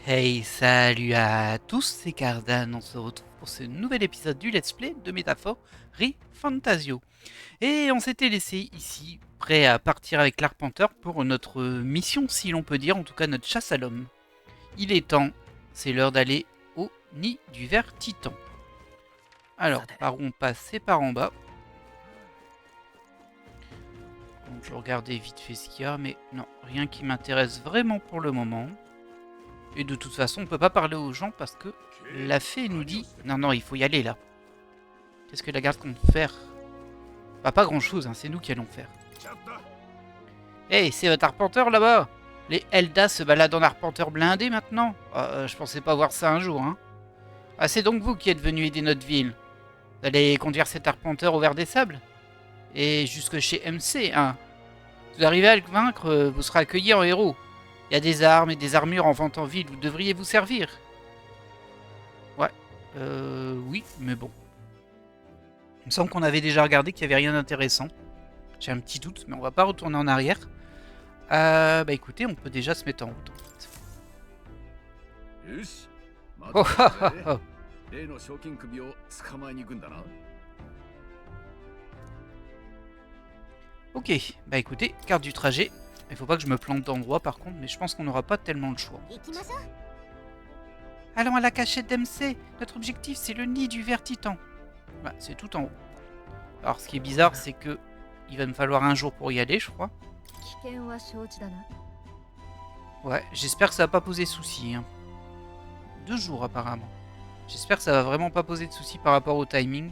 Hey, salut à tous, c'est Cardan, on se retrouve pour ce nouvel épisode du Let's Play de Métaphore Fantasio. Et on s'était laissé ici, prêt à partir avec l'Arpenteur pour notre mission, si l'on peut dire, en tout cas notre chasse à l'homme. Il est temps, c'est l'heure d'aller au nid du ver titan. Alors, par où on passe, c'est par en bas. Donc je regardais vite fait ce qu'il y a, mais non, rien qui m'intéresse vraiment pour le moment. Et de toute façon, on peut pas parler aux gens parce que la fée nous dit... Non, il faut y aller là. Qu'est-ce que la garde compte faire? Bah, pas grand-chose, hein, c'est nous qui allons faire. Hey, c'est votre arpenteur là-bas? Les Eldas se baladent en arpenteur blindé maintenant? Je pensais pas voir ça un jour, hein. Ah, c'est donc vous qui êtes venu aider notre ville. Vous allez conduire cet arpenteur au Ver des Sables? Et jusque chez MC, hein. Si vous arrivez à le vaincre, vous serez accueilli en héros. Il y a des armes et des armures en vente en ville, vous devriez vous servir. Ouais, oui, mais bon. Il me semble qu'on avait déjà regardé qu'il n'y avait rien d'intéressant. J'ai un petit doute, mais on va pas retourner en arrière. Bah écoutez, on peut déjà se mettre en route. Oh, ah, ah, ah. Ok, bah écoutez, carte du trajet. Il faut pas que je me plante d'endroit par contre, mais je pense qu'on n'aura pas tellement le choix. Allons à la cachette d'MC. Notre objectif, c'est le nid du ver titan. Bah, c'est tout en haut. Alors, ce qui est bizarre, c'est que il va me falloir un jour pour y aller, je crois. Ouais, j'espère que ça va pas poser de soucis. Hein. 2 jours apparemment. J'espère que ça va vraiment pas poser de soucis par rapport au timing.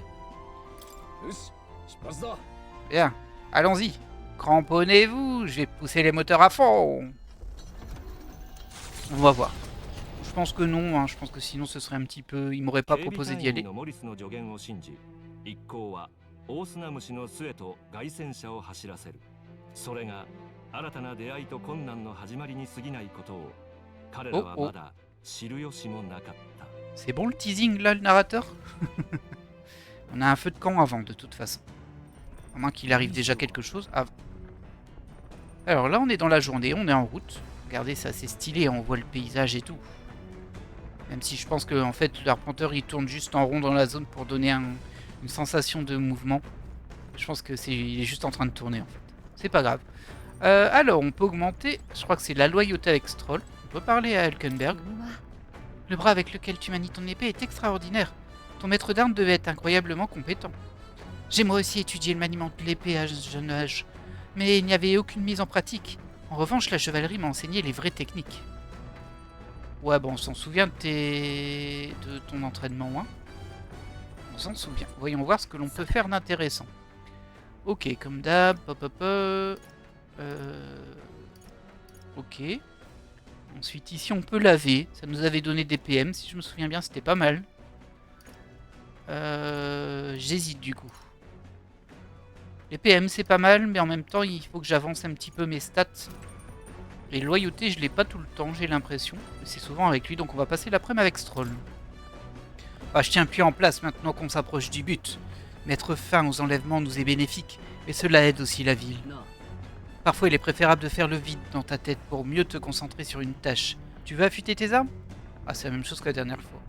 Bien, allons-y. Cramponnez-vous, je vais pousser les moteurs à fond. On va voir. Je pense que non, hein. Je pense que sinon ce serait un petit peu... Il m'aurait pas proposé d'y aller. Oh, oh. C'est bon le teasing là, le narrateur? On a un feu de camp avant de toute façon. À moins qu'il arrive déjà quelque chose avant. Alors là on est dans la journée, on est en route. Regardez, c'est assez stylé, on voit le paysage et tout. Même si je pense que en fait l'arpenteur il tourne juste en rond dans la zone pour donner une sensation de mouvement. Je pense que il est juste en train de tourner en fait. C'est pas grave. Alors on peut augmenter, je crois que c'est la loyauté avec Stroll. On peut parler à Hulkenberg. Le bras avec lequel tu manies ton épée est extraordinaire. Ton maître d'armes devait être incroyablement compétent. J'ai moi aussi étudié le maniement de l'épée à jeune âge, mais il n'y avait aucune mise en pratique. En revanche, la chevalerie m'a enseigné les vraies techniques. Ouais, bon, on s'en souvient de ton entraînement, hein. On s'en souvient. Voyons voir ce que l'on peut faire d'intéressant. Ok, comme d'hab, ok. Ensuite, ici, on peut laver. Ça nous avait donné des PM, si je me souviens bien, c'était pas mal. J'hésite du coup. Les PM, c'est pas mal, mais en même temps, il faut que j'avance un petit peu mes stats. Et loyauté, je l'ai pas tout le temps, j'ai l'impression. C'est souvent avec lui, donc on va passer l'après-midi avec Stroll. Bah, je tiens plus en place maintenant qu'on s'approche du but. Mettre fin aux enlèvements nous est bénéfique, mais cela aide aussi la ville. Parfois, il est préférable de faire le vide dans ta tête pour mieux te concentrer sur une tâche. Tu veux affûter tes armes? Ah, c'est la même chose que la dernière fois.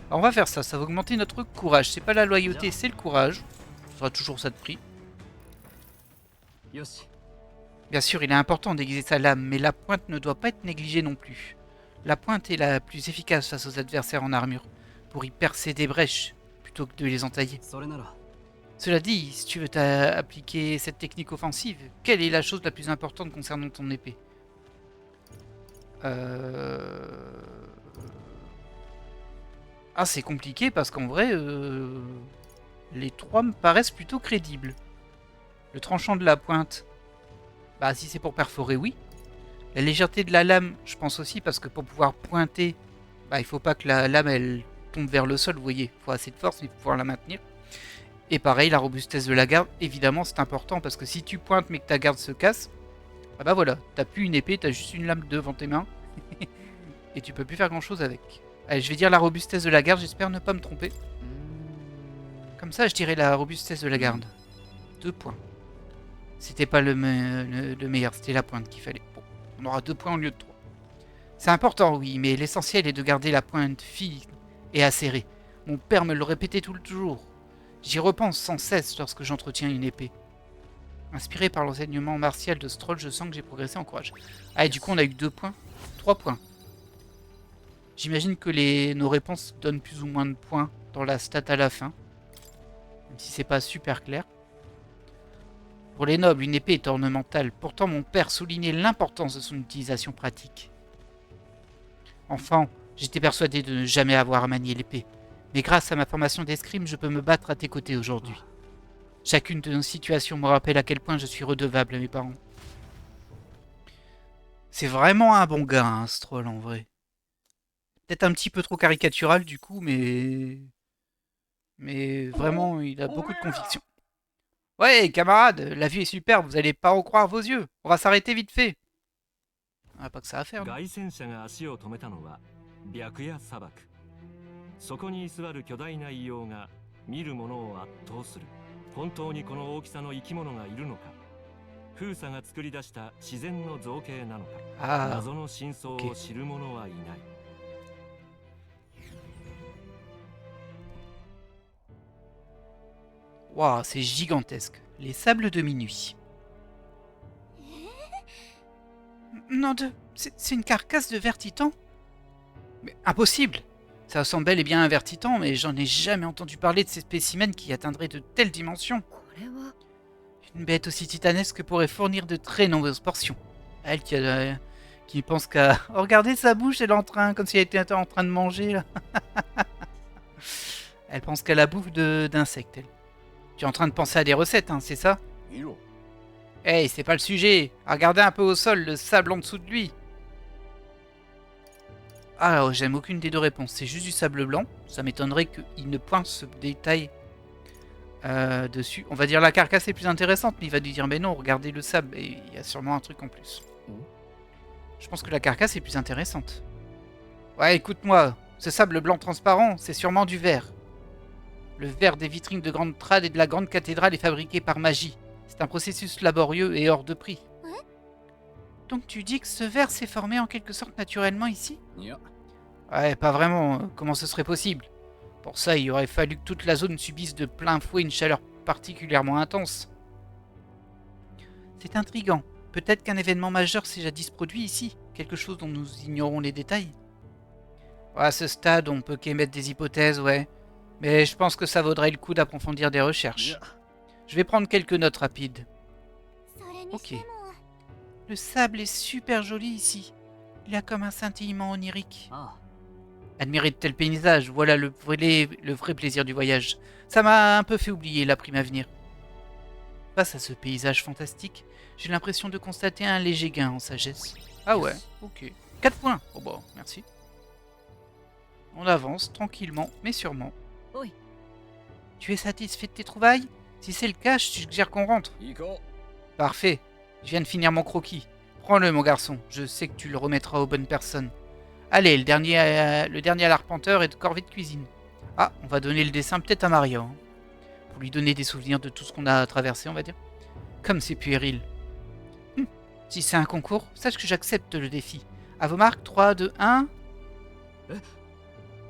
Alors, on va faire ça, ça va augmenter notre courage. C'est pas la loyauté, c'est le courage. Ce sera toujours ça de prix. Bien sûr, il est important d'aiguiser sa lame, mais la pointe ne doit pas être négligée non plus. La pointe est la plus efficace face aux adversaires en armure, pour y percer des brèches, plutôt que de les entailler. Cela dit, si tu veux appliquer cette technique offensive, quelle est la chose la plus importante concernant ton épée? Ah, c'est compliqué parce qu'en vrai, les 3 me paraissent plutôt crédibles. Le tranchant de la pointe, bah si c'est pour perforer, oui. La légèreté de la lame, je pense aussi, parce que pour pouvoir pointer, bah il faut pas que la lame elle tombe vers le sol, vous voyez. Il faut assez de force pour pouvoir la maintenir. Et pareil, la robustesse de la garde, évidemment c'est important, parce que si tu pointes mais que ta garde se casse, bah voilà, t'as plus une épée, t'as juste une lame devant tes mains. Et tu peux plus faire grand chose avec. Allez, je vais dire la robustesse de la garde, j'espère ne pas me tromper. Comme ça, je dirais la robustesse de la garde. 2 points. C'était pas le meilleur, c'était la pointe qu'il fallait. Bon, on aura 2 points au lieu de 3. C'est important, oui, mais l'essentiel est de garder la pointe fine et acérée. Mon père me le répétait tout le jour. J'y repense sans cesse lorsque j'entretiens une épée. Inspiré par l'enseignement martial de Stroll, je sens que j'ai progressé en courage. Ah, et du coup, on a eu 2 points. 3 points. J'imagine que nos réponses donnent plus ou moins de points dans la stat à la fin. Même si c'est pas super clair. Pour les nobles, une épée est ornementale. Pourtant, mon père soulignait l'importance de son utilisation pratique. Enfant, j'étais persuadé de ne jamais avoir à manier l'épée. Mais grâce à ma formation d'escrime, je peux me battre à tes côtés aujourd'hui. Chacune de nos situations me rappelle à quel point je suis redevable à mes parents. C'est vraiment un bon gars, hein, Stroll, en vrai. Peut-être un petit peu trop caricatural, du coup, mais... Mais vraiment, il a beaucoup de conviction. Ouais, camarade, la vue est superbe, vous allez pas en croire vos yeux. On va s'arrêter vite fait. On n'a pas que ça à faire, non? そこに居座る巨大な異様が見る者を圧倒する。本当にこの大きさの生き物がいるのか、封鎖が作り出した自然の造形なのか、謎の真相を知る者はいない。Waouh, c'est gigantesque. Les sables de minuit. Non, c'est une carcasse de vertitan? Mais impossible! Ça ressemble bel et bien à un vertitan, mais j'en ai jamais entendu parler de ces spécimens qui atteindraient de telles dimensions. Une bête aussi titanesque pourrait fournir de très nombreuses portions. Elle qui pense qu'à... Oh, regardez sa bouche, elle est en train... Comme si elle était en train de manger, là. Elle pense qu'à la bouffe d'insectes, elle. Tu es en train de penser à des recettes, hein, c'est ça? Hey, c'est pas le sujet. Regardez un peu au sol, le sable en dessous de lui. Ah, j'aime aucune des deux réponses. C'est juste du sable blanc. Ça m'étonnerait qu'il ne pointe ce détail dessus. On va dire la carcasse est plus intéressante, mais il va lui dire mais non, regardez le sable. Et il y a sûrement un truc en plus. Je pense que la carcasse est plus intéressante. Ouais, écoute-moi. Ce sable blanc transparent, c'est sûrement du verre. Le verre des vitrines de grande trade et de la grande cathédrale est fabriqué par magie. C'est un processus laborieux et hors de prix. Donc tu dis que ce verre s'est formé en quelque sorte naturellement ici? Ouais, pas vraiment. Comment ce serait possible? Pour ça, il aurait fallu que toute la zone subisse de plein fouet une chaleur particulièrement intense. C'est intriguant. Peut-être qu'un événement majeur s'est jadis produit ici. Quelque chose dont nous ignorons les détails. À ce stade, on peut qu'émettre des hypothèses, ouais. Mais je pense que ça vaudrait le coup d'approfondir des recherches. Je vais prendre quelques notes rapides. Ok. Le sable est super joli ici. Il a comme un scintillement onirique. Admirer de tels paysages, voilà le vrai plaisir du voyage. Ça m'a un peu fait oublier la prime à venir. Face à ce paysage fantastique, j'ai l'impression de constater un léger gain en sagesse. Ah ouais, ok. 4 points. Oh bah, merci. On avance tranquillement, mais sûrement. Oui. Tu es satisfait de tes trouvailles? Si c'est le cas, je suggère qu'on rentre. Parfait. Je viens de finir mon croquis. Prends-le, mon garçon. Je sais que tu le remettras aux bonnes personnes. Allez, le dernier à l'arpenteur et de corvée de cuisine. Ah, on va donner le dessin peut-être à Maria. Hein, pour lui donner des souvenirs de tout ce qu'on a traversé, on va dire. Comme c'est puéril. Si c'est un concours, sache que j'accepte le défi. À vos marques, 3, 2, 1...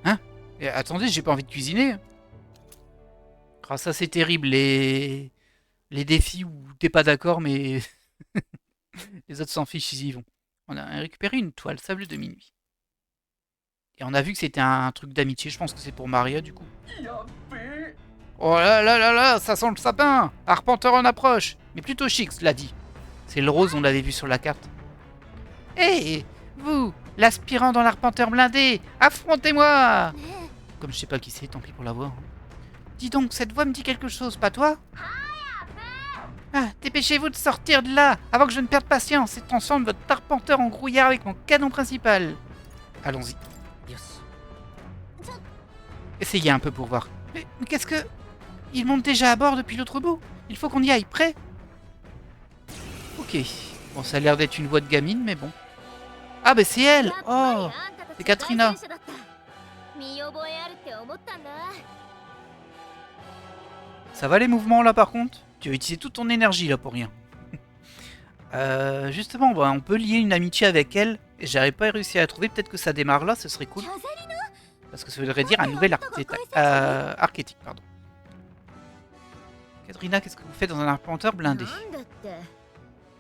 Hein? Et attendez, j'ai pas envie de cuisiner. Ah, ça c'est terrible, les défis où t'es pas d'accord, mais les autres s'en fichent, ils y vont. On a récupéré une toile, sable de minuit. Et on a vu que c'était un truc d'amitié, je pense que c'est pour Maria du coup. Oh là là là là, ça sent le sapin! Arpenteur en approche! Mais plutôt chic, cela dit. C'est le rose, on l'avait vu sur la carte. Hé, vous, l'aspirant dans l'arpenteur blindé, affrontez-moi! Comme je sais pas qui c'est, tant pis pour la voix. Dis donc, cette voix me dit quelque chose, pas toi? Ah, dépêchez-vous de sortir de là, avant que je ne perde patience et transforme votre arpenteur en grouillard avec mon canon principal. Allons-y. Essayez un peu pour voir. Mais qu'est-ce que... Il monte déjà à bord depuis l'autre bout. Il faut qu'on y aille, prêt? Ok. Bon, ça a l'air d'être une voix de gamine, mais bon. Ah, bah c'est elle! Oh! C'est Katrina! Ça va les mouvements là par contre? Tu as utilisé toute ton énergie là pour rien. Justement, bah, on peut lier une amitié avec elle. Et j'avais pas réussi à la trouver. Peut-être que ça démarre là, ce serait cool. Parce que ça voudrait dire un nouvel archétype. Pardon. Katrina, qu'est-ce que vous faites dans un arpenteur blindé?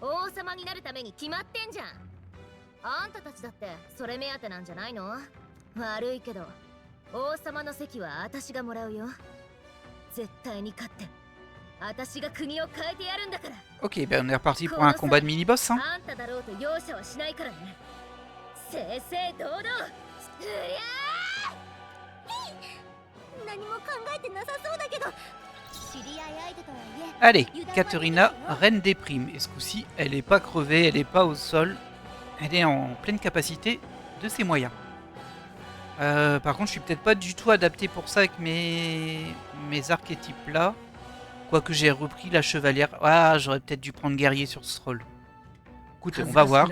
王様になるために決まってんじゃん。あんたたちだってそれ目当てなんじゃないの？悪いけど王様の席は私がもらうよ。絶対に勝って私が国を変えてやるんだから。 Ok, ben on est reparti pour un combat de mini-boss, hein. あんただろうと容赦はしないからね。正々堂々。うりゃー。何も考えてなさそうだけど。 Allez, Katerina, reine des primes. Et ce coup-ci, elle est pas crevée, elle est pas au sol. Elle est en pleine capacité de ses moyens. Par contre, je suis peut-être pas du tout adapté pour ça avec mes archétypes là. Quoique j'ai repris la chevalière. Ah, j'aurais peut-être dû prendre guerrier sur ce rôle. Écoute, on va voir.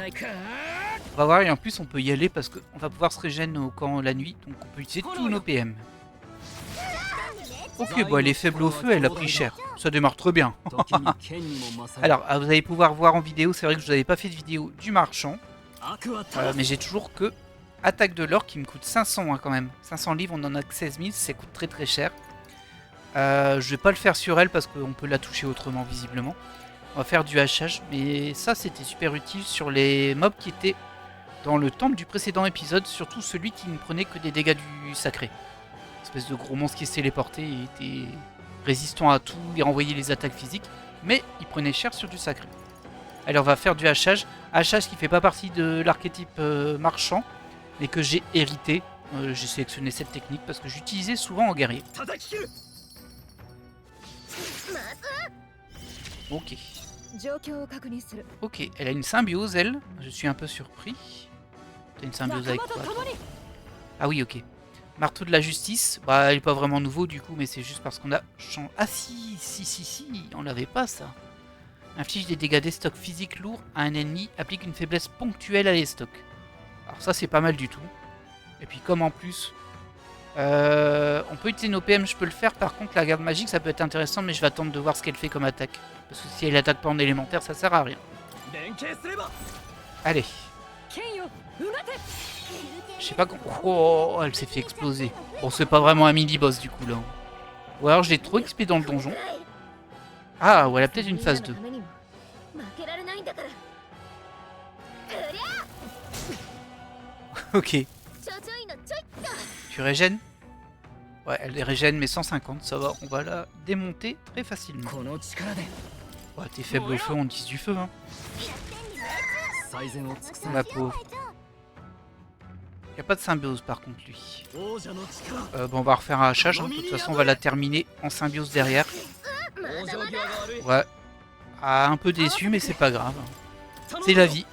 On va voir et en plus on peut y aller parce qu'on va pouvoir se régénérer au camp la nuit. Donc on peut utiliser tous nos PM. Ok, bon, elle est faible au feu, elle a pris cher. Ça démarre très bien. Alors, vous allez pouvoir voir en vidéo, c'est vrai que je n'avais pas fait de vidéo du marchand. Mais j'ai toujours que attaque de l'or qui me coûte 500 hein, quand même. 500 livres, on en a que 16 000, ça coûte très très cher. Je vais pas le faire sur elle parce qu'on peut la toucher autrement visiblement. On va faire du hachage, mais ça c'était super utile sur les mobs qui étaient dans le temple du précédent épisode, surtout celui qui ne prenait que des dégâts du sacré. Espèce de gros monstre qui se téléportait, il était résistant à tout, il renvoyait les attaques physiques, mais il prenait cher sur du sacré. Allez, on va faire du hachage. Hachage qui fait pas partie de l'archétype marchand, mais que j'ai hérité. J'ai sélectionné cette technique parce que j'utilisais souvent en guerrier. Ok. Ok, elle a une symbiose, elle. Je suis un peu surpris. T'as une symbiose avec quoi, toi? Ah oui, ok. Marteau de la justice, bah il est pas vraiment nouveau du coup, mais c'est juste parce qu'on a changé. Ah si, on l'avait pas ça. Inflige des dégâts des stocks physiques lourds à un ennemi, applique une faiblesse ponctuelle à les stocks. Alors ça c'est pas mal du tout. Et puis comme en plus, on peut utiliser nos PM, je peux le faire. Par contre la garde magique ça peut être intéressant, mais je vais attendre de voir ce qu'elle fait comme attaque. Parce que si elle attaque pas en élémentaire, ça sert à rien. Allez. Je sais pas comment... Oh, elle s'est fait exploser. Bon, c'est pas vraiment un mini-boss du coup là. Ou alors j'ai trop XP dans le donjon. Ah, ou elle a peut-être une phase 2. Ok. Tu régènes? Ouais, elle régène mais 150, ça va. On va la démonter très facilement. Ouais, t'es faible au feu, on utilise du feu, hein. Ma pauvre. Il n'y a pas de symbiose par contre lui. Bon, on va refaire un hachage, hein. De toute façon on va la terminer en symbiose derrière. Ouais. Ah, un peu déçu mais c'est pas grave. C'est la vie.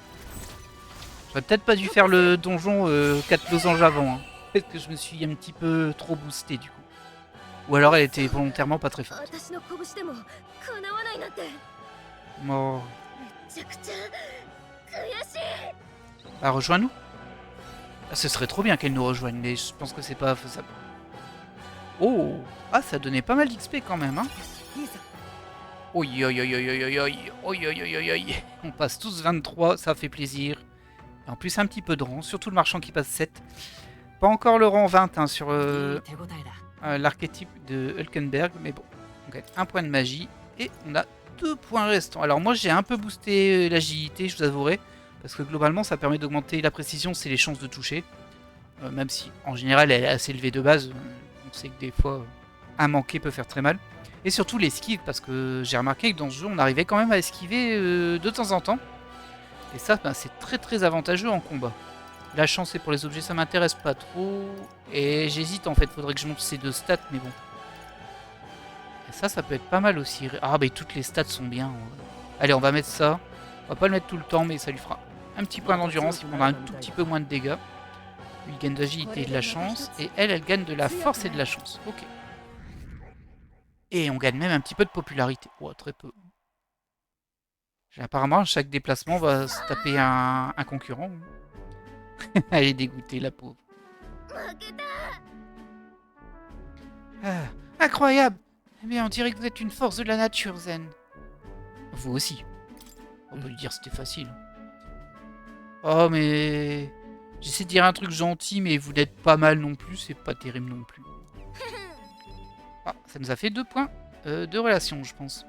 J'aurais peut-être pas dû faire le donjon 4 losanges avant. Hein. Peut-être que je me suis un petit peu trop boosté du coup. Ou alors elle était volontairement pas très forte. Bon. Bah rejoins-nous. Ah, ce serait trop bien qu'elle nous rejoigne, mais je pense que c'est pas faisable. Oh. Ah, ça donnait pas mal d'XP quand même, hein. Oi, oi, oi, oi, oi, oi, oi, oi, oi, oi. On passe tous 23, ça fait plaisir. Et en plus un petit peu de rang, surtout le marchand qui passe 7. Pas encore le rang 20 hein, sur l'archétype de Hulkenberg, mais bon. On gagne un point de magie et on a 2 points restants. Alors moi j'ai un peu boosté l'agilité, je vous avouerai. Parce que globalement ça permet d'augmenter la précision, c'est les chances de toucher. Même si en général elle est assez élevée de base. On sait que des fois un manqué peut faire très mal. Et surtout l'esquive, parce que j'ai remarqué que dans ce jeu on arrivait quand même à esquiver de temps en temps. Et ça bah, c'est très très avantageux en combat. La chance et pour les objets ça m'intéresse pas trop. Et j'hésite en fait, faudrait que je monte ces 2 stats mais bon. Et ça peut être pas mal aussi. Ah bah toutes les stats sont bien. Allez on va mettre ça. On va pas le mettre tout le temps mais ça lui fera un petit point d'endurance, il prendra un tout petit peu moins de dégâts. Lui il gagne de l'agilité et de la chance. Et elle gagne de la force et de la chance. Ok. Et on gagne même un petit peu de popularité. Oh, très peu. Apparemment, chaque déplacement va se taper un concurrent. Elle est dégoûtée, la pauvre. Ah, incroyable! Eh bien, on dirait que vous êtes une force de la nature, Zen. Vous aussi. On peut lui dire c'était facile. Oh mais... J'essaie de dire un truc gentil, mais vous n'êtes pas mal non plus, c'est pas terrible non plus. Ah, ça nous a fait 2 points de relation, je pense.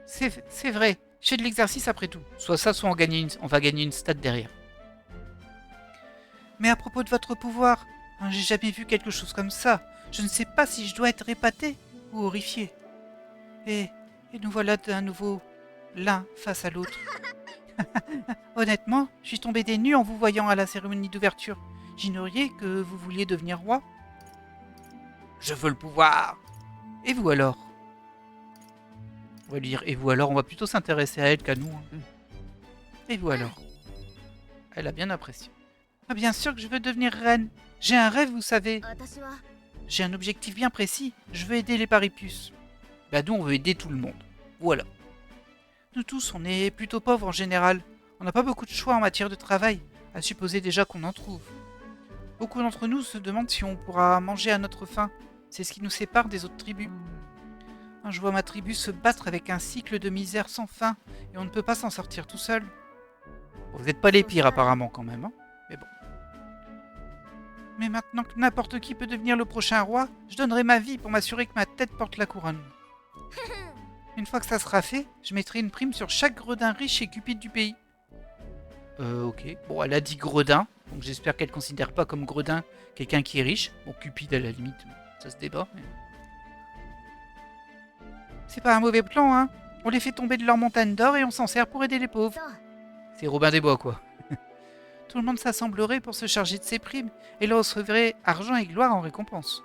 C'est vrai, je fais de l'exercice après tout. Soit ça, soit on va gagner une stat derrière. Mais à propos de votre pouvoir, hein, j'ai jamais vu quelque chose comme ça. Je ne sais pas si je dois être épaté ou horrifié. Et nous voilà à nouveau l'un face à l'autre. Honnêtement, je suis tombé des nues en vous voyant à la cérémonie d'ouverture. J'ignorais que vous vouliez devenir roi. Je veux le pouvoir. Et vous alors? On va lui dire, et vous alors? On va plutôt s'intéresser à elle qu'à nous. Hein. Et vous alors? Elle a bien apprécié. Ah, bien sûr que je veux devenir reine. J'ai un rêve, vous savez. J'ai un objectif bien précis. Je veux aider les Paripus. Bah nous, on veut aider tout le monde. Voilà. Nous tous, on est plutôt pauvres en général. On n'a pas beaucoup de choix en matière de travail, à supposer déjà qu'on en trouve. Beaucoup d'entre nous se demandent si on pourra manger à notre faim. C'est ce qui nous sépare des autres tribus. Je vois ma tribu se battre avec un cycle de misère sans fin, et on ne peut pas s'en sortir tout seul. Vous n'êtes pas les pires apparemment quand même, hein, mais bon. Mais maintenant que n'importe qui peut devenir le prochain roi, je donnerai ma vie pour m'assurer que ma tête porte la couronne. Une fois que ça sera fait, je mettrai une prime sur chaque gredin riche et cupide du pays. Ok. Bon, elle a dit gredin, donc j'espère qu'elle ne considère pas comme gredin quelqu'un qui est riche. Bon, cupide à la limite, ça se débat. Mais... C'est pas un mauvais plan, hein. On les fait tomber de leur montagne d'or et on s'en sert pour aider les pauvres. C'est Robin des Bois, quoi. Tout le monde s'assemblerait pour se charger de ses primes et leur recevrait argent et gloire en récompense.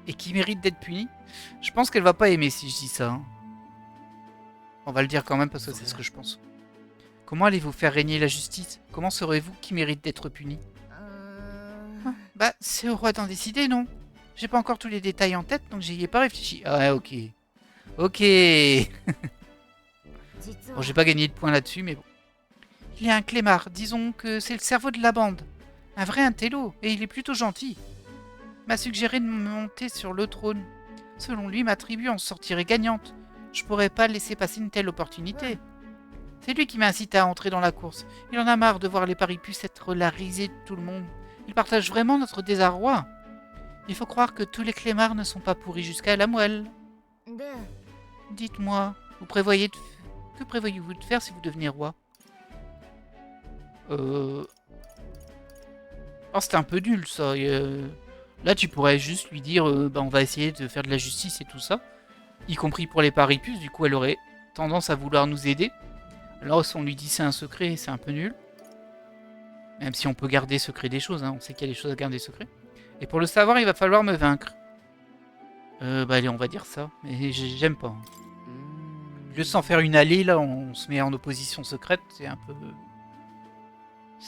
Et qui mérite d'être puni? Je pense qu'elle va pas aimer si je dis ça. Hein. On va le dire quand même parce que c'est ce que je pense. Comment allez-vous faire régner la justice? Comment saurez-vous qui mérite d'être puni? Bah, c'est au roi d'en décider, non? J'ai pas encore tous les détails en tête, donc j'y ai pas réfléchi. Ah ouais, ok. Ok. Bon, j'ai pas gagné de points là-dessus, mais bon. Il y a un clémard, disons que c'est le cerveau de la bande. Un vrai intello, et il est plutôt gentil. M'a suggéré de me monter sur le trône. Selon lui, ma tribu en sortirait gagnante. Je pourrais pas laisser passer une telle opportunité. C'est lui qui m'a incité à entrer dans la course. Il en a marre de voir les Paripus être la risée de tout le monde. Il partage vraiment notre désarroi. Il faut croire que tous les clémards ne sont pas pourris jusqu'à la moelle. Dites-moi, que prévoyez-vous de faire si vous devenez roi? Oh, c'était un peu nul, ça. Là, tu pourrais juste lui dire, on va essayer de faire de la justice et tout ça. Y compris pour les Paripus, du coup, elle aurait tendance à vouloir nous aider. Alors, si on lui dit c'est un secret, c'est un peu nul. Même si on peut garder secret des choses, hein. On sait qu'il y a des choses à garder secret. Et pour le savoir, il va falloir me vaincre. Allez, on va dire ça. Mais j'aime pas. Juste sans faire une allée, là, on se met en opposition secrète. C'est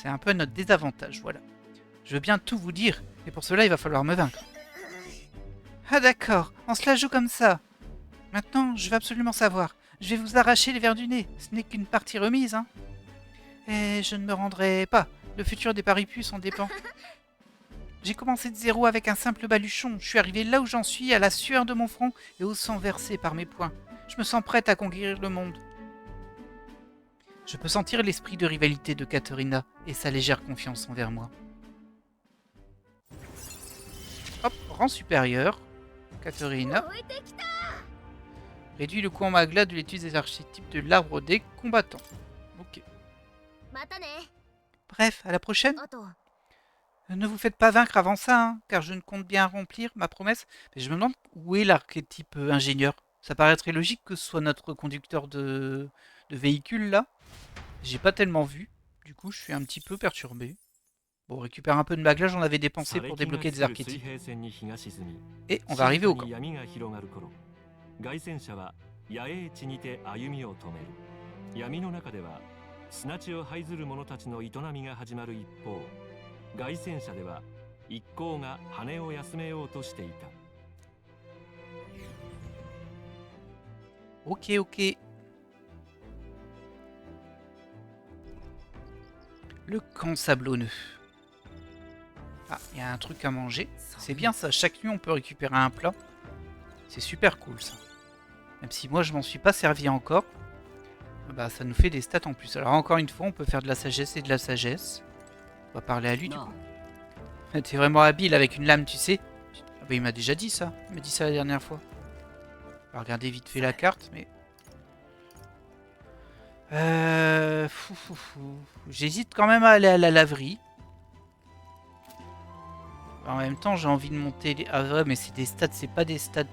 un peu notre désavantage, voilà. Je veux bien tout vous dire, et pour cela, il va falloir me vaincre. Ah d'accord, on se la joue comme ça. Maintenant, je veux absolument savoir. Je vais vous arracher les verres du nez. Ce n'est qu'une partie remise, hein. Et je ne me rendrai pas. Le futur des Paripus en dépend. J'ai commencé de zéro avec un simple baluchon. Je suis arrivé là où j'en suis, à la sueur de mon front et au sang versé par mes poings. Je me sens prête à conquérir le monde. Je peux sentir l'esprit de rivalité de Caterina et sa légère confiance envers moi. Hop, rang supérieur. Caterina. Réduit le coût en magla de l'étude des archétypes de l'arbre des combattants. Ok. Bref, à la prochaine. Ne vous faites pas vaincre avant ça, hein, car je ne compte bien remplir ma promesse. Mais je me demande où est l'archétype ingénieur. Ça paraîtrait logique que ce soit notre conducteur de véhicule là. J'ai pas tellement vu. Du coup, je suis un petit peu perturbé. Bon, on récupère un peu de magla, j'en avais dépensé pour débloquer des archétypes. Et on va arriver au camp. Ok, ok. Le camp sablonneux. Ah, il y a un truc à manger. C'est bien ça, chaque nuit on peut récupérer un plat. C'est super cool ça. Même si moi je m'en suis pas servi encore. Bah ça nous fait des stats en plus. Alors encore une fois, on peut faire de la sagesse et de la sagesse. On va parler à lui du coup. T'es vraiment habile avec une lame, tu sais. Ah bah il m'a déjà dit ça. Il m'a dit ça la dernière fois. On va regarder vite fait la carte, mais... J'hésite quand même à aller à la laverie. En même temps, j'ai envie de monter les... Ah ouais, mais c'est des stats, c'est pas des stats...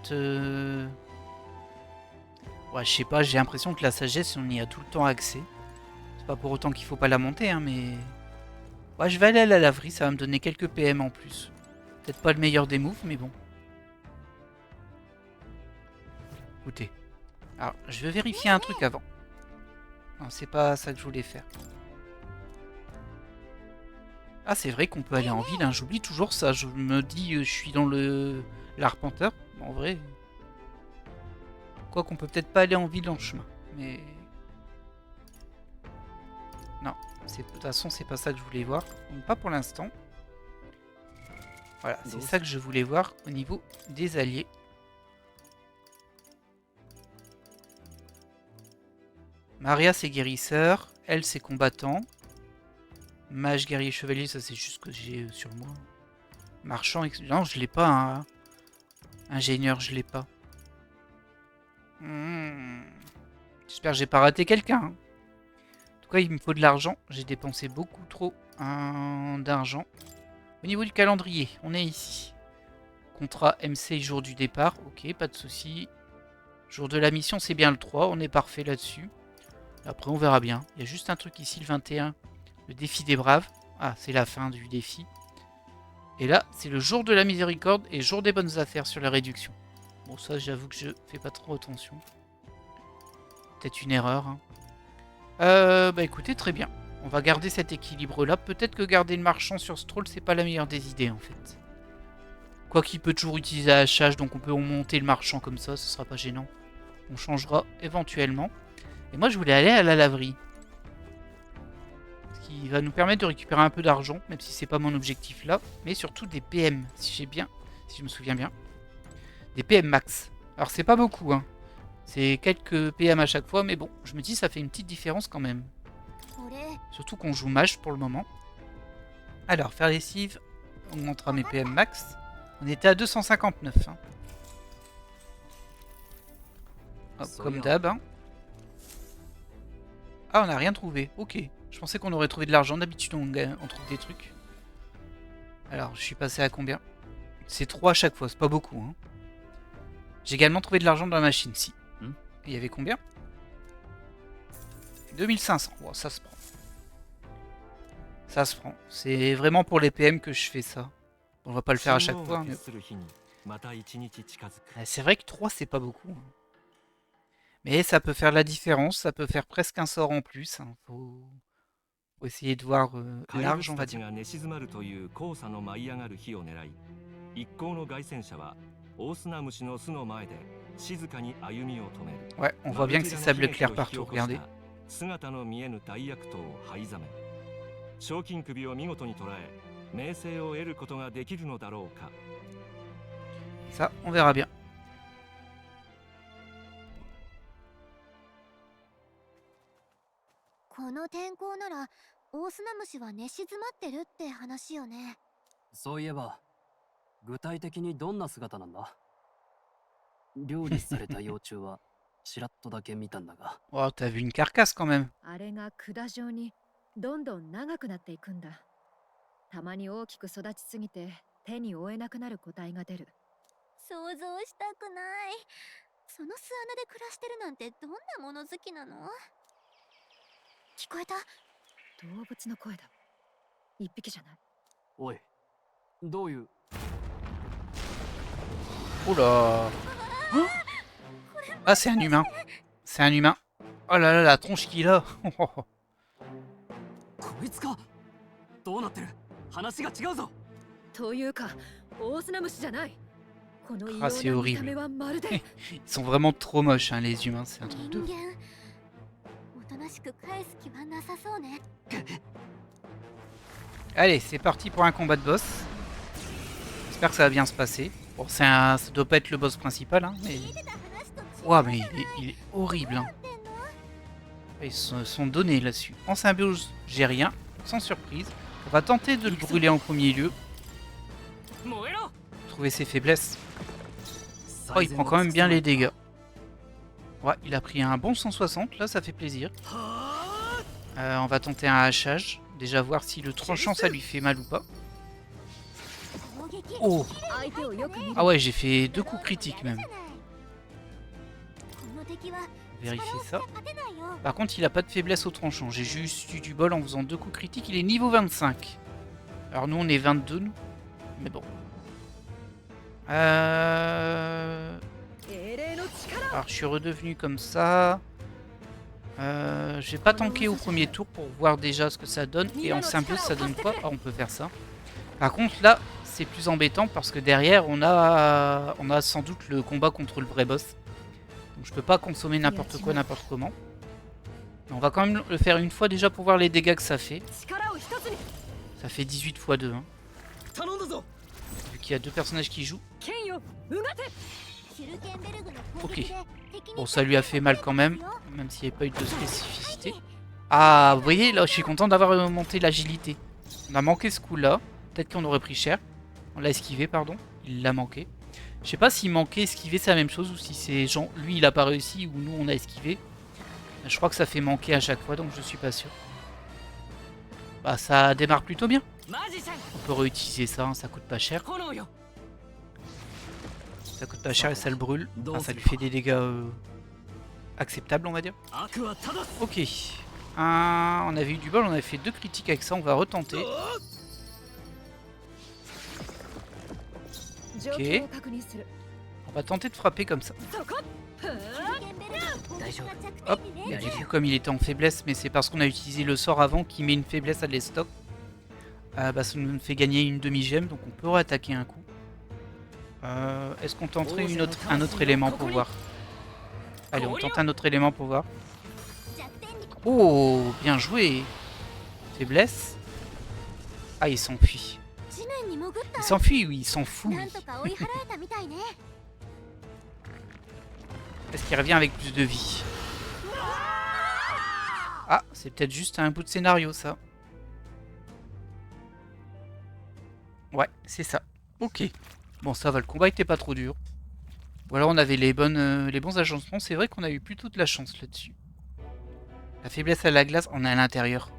Ouais, je sais pas, j'ai l'impression que la sagesse, on y a tout le temps accès. C'est pas pour autant qu'il faut pas la monter, hein, mais... Ouais, je vais aller à la laverie, ça va me donner quelques PM en plus. Peut-être pas le meilleur des moves, mais bon. Écoutez. Alors, je vais vérifier un truc avant. Non, c'est pas ça que je voulais faire. Ah, c'est vrai qu'on peut aller en ville, hein. J'oublie toujours ça. Je me dis, je suis dans l'arpenteur. En vrai... Quoi qu'on peut peut-être pas aller en ville en chemin. Mais... Non. De toute façon, c'est pas ça que je voulais voir. Donc, pas pour l'instant. Voilà, c'est ça que je voulais voir au niveau des alliés. Maria, c'est guérisseur. Elle, c'est combattant. Mage, guerrier, chevalier, ça c'est juste ce que j'ai sur moi. Marchand, non, je l'ai pas. Hein. Ingénieur, je l'ai pas. J'espère que j'ai pas raté quelqu'un. Hein. En tout cas, il me faut de l'argent. J'ai dépensé beaucoup trop d'argent. Au niveau du calendrier, on est ici. Contrat MC, jour du départ. Ok, pas de souci. Jour de la mission, c'est bien le 3. On est parfait là-dessus. Après, on verra bien. Il y a juste un truc ici, le 21. Le défi des braves. Ah, c'est la fin du défi. Et là, c'est le jour de la miséricorde et jour des bonnes affaires sur la réduction. Bon, ça, j'avoue que je fais pas trop attention. Peut-être une erreur. Hein. Bah écoutez, très bien. On va garder cet équilibre-là. Peut-être que garder le marchand sur Stroll, c'est pas la meilleure des idées, en fait. Quoi qu'il peut toujours utiliser la hache, donc on peut monter le marchand comme ça, ce sera pas gênant. On changera éventuellement. Et moi, je voulais aller à la laverie. Ce qui va nous permettre de récupérer un peu d'argent, même si c'est pas mon objectif là. Mais surtout des PM, si je me souviens bien. Des PM max. Alors, c'est pas beaucoup, hein. C'est quelques PM à chaque fois, mais bon, je me dis ça fait une petite différence quand même. Surtout qu'on joue mage pour le moment. Alors, faire lessive augmentera mes PM max. On était à 259. Hein. Hop, comme d'hab. Hein. Ah, on n'a rien trouvé. Ok. Je pensais qu'on aurait trouvé de l'argent. D'habitude, on trouve des trucs. Alors, je suis passé à combien? C'est 3 à chaque fois. C'est pas beaucoup. Hein. J'ai également trouvé de l'argent dans la machine. Si. Il y avait combien? 2500. Bon, ça se prend. Ça se prend. C'est vraiment pour les PM que je fais ça. On va pas le faire à chaque fois. Mais... C'est vrai que 3, c'est pas beaucoup. Hein. Mais ça peut faire la différence. Ça peut faire presque un sort en plus. Hein. Faut essayer de voir large, on va dire. Ouais, on voit bien que c'est sable clair partout, regardez. Ça, on verra bien. Oh, t'as vu une carcasse quand même. Oula. Oh, ah, c'est un humain. C'est un humain. Oh là là, la tronche qu'il a. Ah, c'est horrible. Ils sont vraiment trop moches, hein, les humains. C'est un truc de... Allez, c'est parti pour un combat de boss. J'espère que ça va bien se passer. Bon, ça doit pas être le boss principal, hein, mais... Ouah, mais il est horrible. Hein. Ils sont donnés là-dessus. En symbiose, j'ai rien. Sans surprise. On va tenter de le brûler en premier lieu. Trouver ses faiblesses. Oh, il prend quand même bien les dégâts. Ouais, il a pris un bon 160. Là, ça fait plaisir. On va tenter un hachage. Déjà voir si le tranchant, ça lui fait mal ou pas. Oh! Ah ouais, j'ai fait 2 coups critiques même. Vérifier ça. Par contre, il a pas de faiblesse au tranchant. J'ai juste eu du bol en faisant 2 coups critiques. Il est niveau 25. Alors nous, on est 22, nous. Mais bon. Alors, je suis redevenu comme ça. Je vais pas tanker au premier tour pour voir déjà ce que ça donne. Et en symbiose, ça donne quoi? Ah, on peut faire ça. Par contre, là, c'est plus embêtant parce que derrière, on a sans doute le combat contre le vrai boss. Donc je peux pas consommer n'importe quoi, n'importe comment. Mais on va quand même le faire une fois déjà pour voir les dégâts que ça fait. Ça fait 18 x 2. Hein. Vu qu'il y a 2 personnages qui jouent. Ok. Bon, ça lui a fait mal quand même. Même s'il n'y avait pas eu de spécificité. Ah, vous voyez, là, je suis content d'avoir monté l'agilité. On a manqué ce coup-là. Peut-être qu'on aurait pris cher. On l'a esquivé, pardon. Il l'a manqué. Je sais pas s'il manquait esquiver, c'est la même chose. Ou si c'est genre, lui, il a pas réussi. Ou nous, on a esquivé. Je crois que ça fait manquer à chaque fois. Donc, je suis pas sûr. Bah, ça démarre plutôt bien. On peut réutiliser ça. Hein, ça coûte pas cher. Ça coûte pas cher et ça le brûle. Enfin, ça lui fait des dégâts acceptables, on va dire. Ok. On avait eu du bol, on avait fait 2 critiques avec ça. On va retenter. Ok. On va tenter de frapper comme ça. Hop. Et du coup, comme il était en faiblesse, mais c'est parce qu'on a utilisé le sort avant qui met une faiblesse à l'estoc. Bah, ça nous fait gagner une demi-gemme, donc on peut réattaquer un coup. Est-ce qu'on tenterait un autre élément pour voir? Allez, on tente un autre élément pour voir. Oh, bien joué. Faiblesse. Ah, il s'enfuit. Il s'enfuit, oui, il s'en fout. Est-ce qu'il revient avec plus de vie? Ah, c'est peut-être juste un bout de scénario, ça. Ouais, c'est ça. Ok. Bon, ça va, le combat était pas trop dur. Voilà, on avait les bons agencements. C'est vrai qu'on a eu plutôt de la chance là-dessus. La faiblesse à la glace, on est à l'intérieur.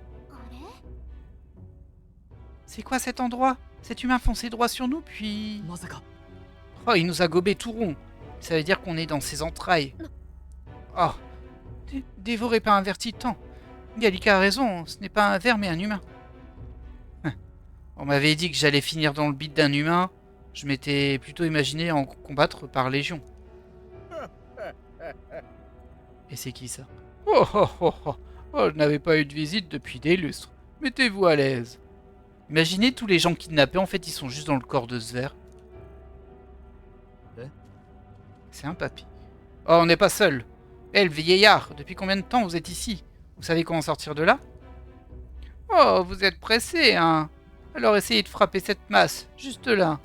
C'est quoi cet endroit? Cet humain foncé droit sur nous, puis... Oh, il nous a gobé tout rond. Ça veut dire qu'on est dans ses entrailles. Oh, dévoré par un vertitan. Gallica a raison, ce n'est pas un ver mais un humain. On m'avait dit que j'allais finir dans le bide d'un humain. Je m'étais plutôt imaginé en combattre par légion. Et c'est qui ça? Oh, oh, oh, oh, oh, je n'avais pas eu de visite depuis des lustres. Mettez-vous à l'aise. Imaginez tous les gens kidnappés, en fait, ils sont juste dans le corps de ce ver. C'est un papy. Oh, on n'est pas seul. Eh, le vieillard, depuis combien de temps vous êtes ici? Vous savez comment sortir de là? Oh, vous êtes pressé, hein? Alors essayez de frapper cette masse, juste là.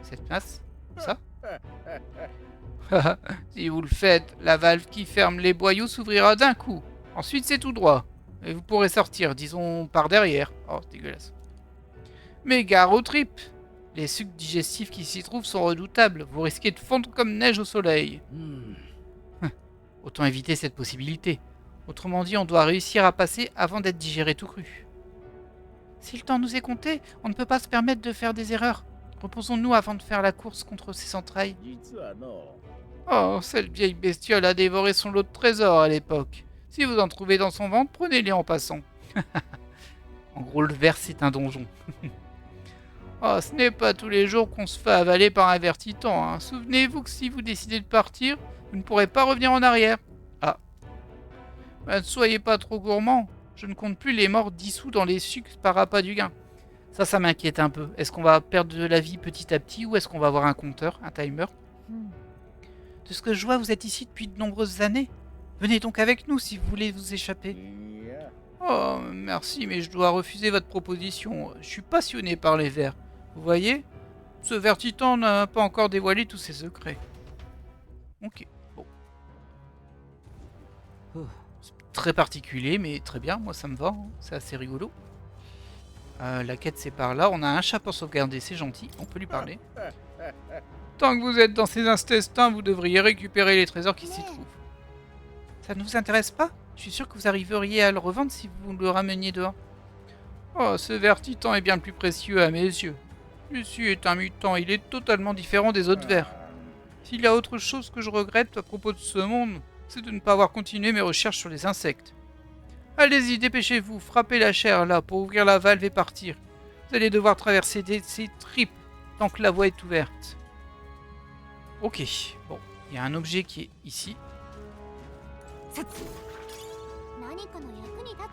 Cette masse? Ça? Si vous le faites, la valve qui ferme les boyaux s'ouvrira d'un coup. Ensuite, c'est tout droit. Et vous pourrez sortir, disons, par derrière. Oh, c'est dégueulasse. Mais gare aux tripes! Les sucs digestifs qui s'y trouvent sont redoutables. Vous risquez de fondre comme neige au soleil. Autant éviter cette possibilité. Autrement dit, on doit réussir à passer avant d'être digéré tout cru. Si le temps nous est compté, on ne peut pas se permettre de faire des erreurs. Reposons-nous avant de faire la course contre ses entrailles. Oh, cette vieille bestiole a dévoré son lot de trésors à l'époque. Si vous en trouvez dans son ventre, prenez-les en passant. En gros, le ver, c'est un donjon. Oh, ce n'est pas tous les jours qu'on se fait avaler par un vertitan. Hein. Souvenez-vous que si vous décidez de partir, vous ne pourrez pas revenir en arrière. Ah. Ben, ne soyez pas trop gourmand. Je ne compte plus les morts dissous dans les sucs par appât du gain. Ça m'inquiète un peu. Est-ce qu'on va perdre de la vie petit à petit ou est-ce qu'on va avoir un compteur, un timer? De ce que je vois, vous êtes ici depuis de nombreuses années. Venez donc avec nous si vous voulez vous échapper. Oh, merci, mais je dois refuser votre proposition. Je suis passionné par les vers. Vous voyez? Ce Vertitan n'a pas encore dévoilé tous ses secrets. Ok, bon. C'est très particulier, mais très bien, moi ça me va, hein. C'est assez rigolo. La quête c'est par là, on a un chat pour sauvegarder, c'est gentil, on peut lui parler. Tant que vous êtes dans ces intestins, vous devriez récupérer les trésors qui s'y trouvent. Ça ne vous intéresse pas? Je suis sûr que vous arriveriez à le revendre si vous le rameniez dehors. Oh, ce Vertitan est bien plus précieux à mes yeux. Lucie est un mutant, il est totalement différent des autres vers. S'il y a autre chose que je regrette à propos de ce monde, c'est de ne pas avoir continué mes recherches sur les insectes. Allez-y, dépêchez-vous, frappez la chair là pour ouvrir la valve et partir. Vous allez devoir traverser ces tripes tant que la voie est ouverte. Ok, bon, il y a un objet qui est ici.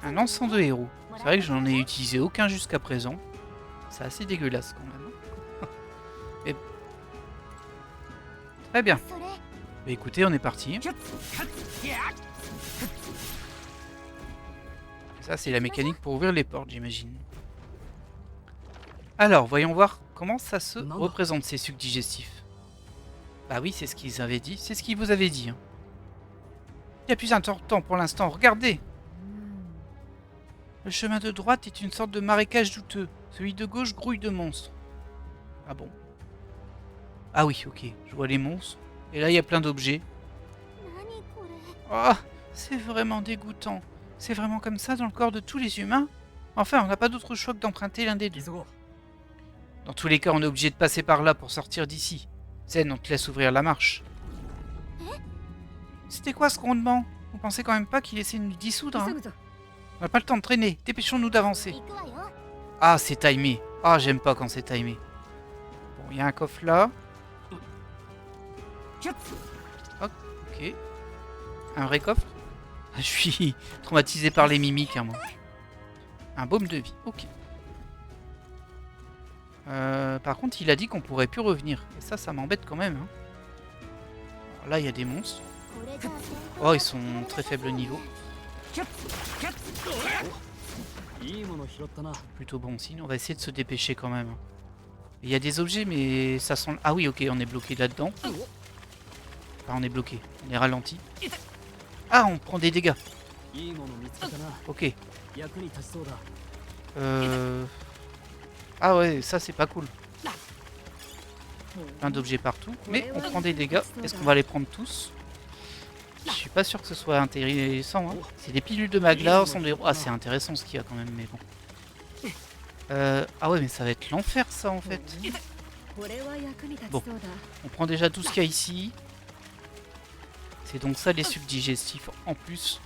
Un encens de héros. C'est vrai que j'en ai utilisé aucun jusqu'à présent. C'est assez dégueulasse quand même. Et... Très bien. Bah écoutez, on est parti. Ça, c'est la mécanique pour ouvrir les portes, j'imagine. Alors, voyons voir comment ça se représente, ces sucs digestifs. Bah oui, c'est ce qu'ils avaient dit. C'est ce qu'ils vous avaient dit. Hein. Il n'y a plus un temps pour l'instant. Regardez! Le chemin de droite est une sorte de marécage douteux. Celui de gauche grouille de monstres. Ah bon? Ah oui, ok. Je vois les monstres. Et là, il y a plein d'objets. Oh, c'est vraiment dégoûtant. C'est vraiment comme ça dans le corps de tous les humains? Enfin, on n'a pas d'autre choix que d'emprunter l'un des deux. Dans tous les cas, on est obligé de passer par là pour sortir d'ici. Zen, on te laisse ouvrir la marche. C'était quoi ce grondement? Vous pensez quand même pas qu'il essaie de nous dissoudre, hein? On n'a pas le temps de traîner. Dépêchons-nous d'avancer. Ah, c'est timé. Ah, j'aime pas quand c'est timé. Bon, il y a un coffre là. Ok. Un vrai coffre? Je suis traumatisé par les mimiques, hein, moi. Un baume de vie. Ok. Par contre, il a dit qu'on pourrait plus revenir. Et ça m'embête quand même. Hein. Alors là, il y a des monstres. Oh, ils sont très faible niveau. Plutôt bon signe. On va essayer de se dépêcher quand même. Il y a des objets, mais ça sent... Ah oui, ok, on est bloqué là-dedans. Enfin, on est bloqué. On est ralenti. Ah, on prend des dégâts. Ok. Ah ouais, ça c'est pas cool. Plein d'objets partout, mais on prend des dégâts. Est-ce qu'on va les prendre tous? Je suis pas sûr que ce soit intéressant. Hein. C'est des pilules de magla, encens de héros. Ah, c'est intéressant ce qu'il y a quand même, mais bon. Ah ouais, mais ça va être l'enfer ça en fait. Bon, on prend déjà tout ce qu'il y a ici. C'est donc ça les sucs digestifs en plus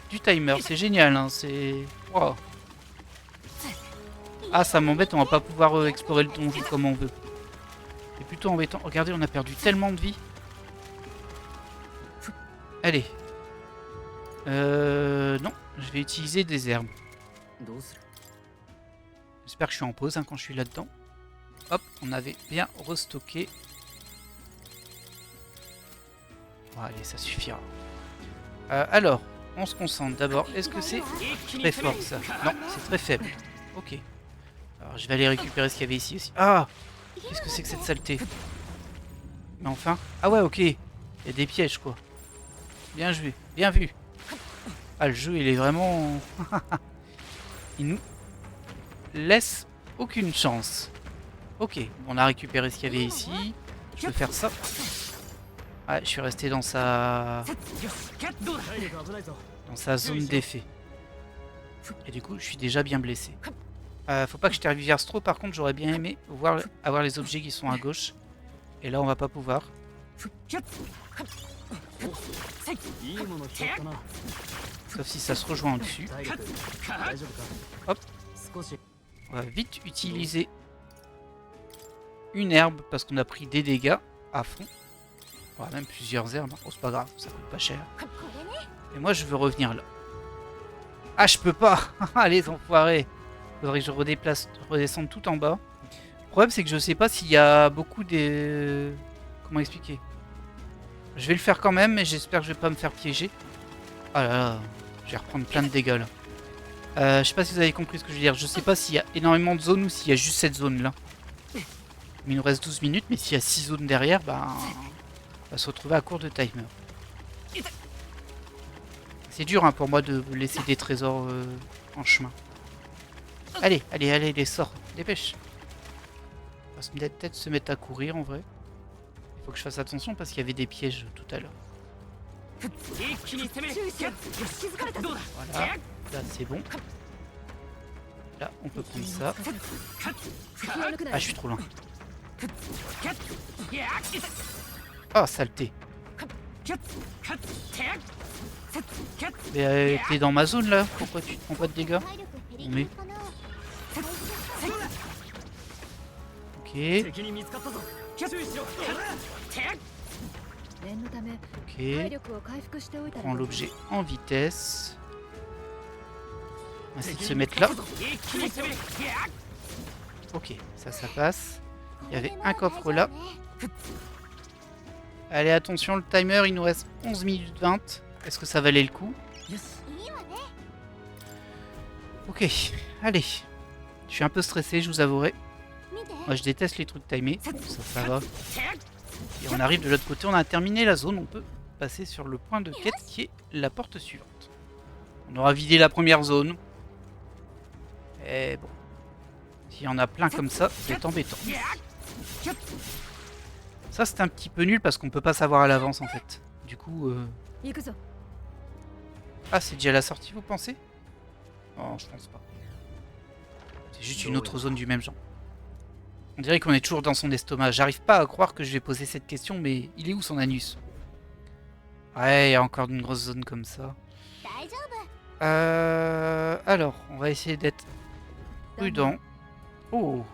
du timer. C'est génial, hein, c'est... Wow. Ah, ça m'embête, on va pas pouvoir explorer le donjon comme on veut. C'est plutôt embêtant. Regardez, on a perdu tellement de vie. Allez. Non, je vais utiliser des herbes. J'espère que je suis en pause hein, quand je suis là-dedans. Hop, on avait bien restocké. Bon, allez, ça suffira. Alors, on se concentre d'abord. Est-ce que c'est très fort ça? Non, c'est très faible. Ok. Alors, je vais aller récupérer ce qu'il y avait ici aussi. Ah! Qu'est-ce que c'est que cette saleté? Mais enfin... Ah ouais, ok. Il y a des pièges, quoi. Bien joué. Bien vu. Ah, le jeu, il est vraiment... il nous laisse aucune chance. Ok. On a récupéré ce qu'il y avait ici. Je peux faire ça. Ouais, je suis resté dans sa zone d'effet. Et du coup, je suis déjà bien blessé. Faut pas que je tergiverse trop, par contre, j'aurais bien aimé avoir les objets qui sont à gauche. Et là, on va pas pouvoir. Sauf si ça se rejoint en dessus. Hop. On va vite utiliser une herbe parce qu'on a pris des dégâts à fond. Ouais, même plusieurs herbes. Oh, c'est pas grave, ça coûte pas cher. Et moi, je veux revenir là. Ah, je peux pas. Allez, enfoirés. Faudrait que je redescende tout en bas. Le problème, c'est que je sais pas s'il y a beaucoup des... Comment expliquer? Je vais le faire quand même, mais j'espère que je vais pas me faire piéger. Ah là là, je vais reprendre plein de dégâts là. Je sais pas si vous avez compris ce que je veux dire. Je sais pas s'il y a énormément de zones ou s'il y a juste cette zone là. Il nous reste 12 minutes, mais s'il y a 6 zones derrière, ben, on va se retrouver à court de timer. C'est dur hein, pour moi de laisser des trésors en chemin. Allez, allez, allez, les sors, dépêche. On va peut-être se mettre à courir en vrai. Il faut que je fasse attention parce qu'il y avait des pièges tout à l'heure. Voilà, là c'est bon. Là, on peut prendre ça. Ah, je suis trop loin. Oh, saleté. Mais t'es dans ma zone là, pourquoi tu te prends pas de dégâts? Mais... Ok. Ok. On prend l'objet en vitesse. On va essayer de se mettre là. Ok, ça passe. Il y avait un coffre là. Allez, attention, le timer, il nous reste 11 minutes 20. Est-ce que ça valait le coup? Ok, allez. Je suis un peu stressé, je vous avouerai. Moi, je déteste les trucs timés. Ça va. Et on arrive de l'autre côté, on a terminé la zone. On peut passer sur le point de quête qui est la porte suivante. On aura vidé la première zone. Et bon. S'il y en a plein comme ça, c'est embêtant. Ça, c'est un petit peu nul parce qu'on peut pas savoir à l'avance en fait. Du coup... Ah, c'est déjà la sortie, vous pensez? Non, je pense pas. C'est juste une autre zone du même genre. On dirait qu'on est toujours dans son estomac. J'arrive pas à croire que je vais poser cette question, mais il est où son anus? Ouais, il y a encore une grosse zone comme ça. Alors, on va essayer d'être prudent. Oh!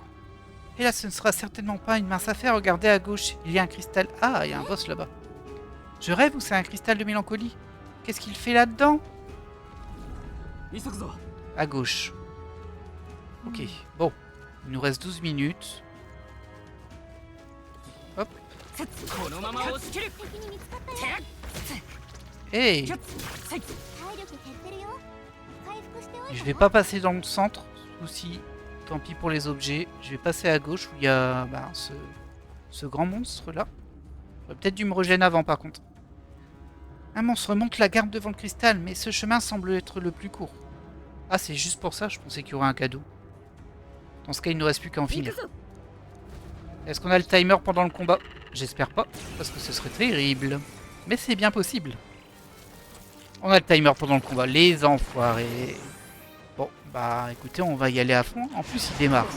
Et là, ce ne sera certainement pas une mince affaire. Regardez à gauche, il y a un cristal. Ah, il y a un boss là-bas. Je rêve ou c'est un cristal de mélancolie? Qu'est-ce qu'il fait là-dedans? À gauche. Ok, bon. Il nous reste 12 minutes. Hop. Hey! Je vais pas passer dans le centre. Souci. Tant pis pour les objets. Je vais passer à gauche où il y a ce grand monstre là. J'aurais peut-être dû me régénérer avant par contre. Un monstre monte la garde devant le cristal, mais ce chemin semble être le plus court. Ah, c'est juste pour ça, je pensais qu'il y aurait un cadeau. Dans ce cas, il ne reste plus qu'à en finir. Est-ce qu'on a le timer pendant le combat? J'espère pas, parce que ce serait terrible. Mais c'est bien possible. On a le timer pendant le combat, les enfoirés. Bon, bah écoutez, on va y aller à fond. En plus, il démarre.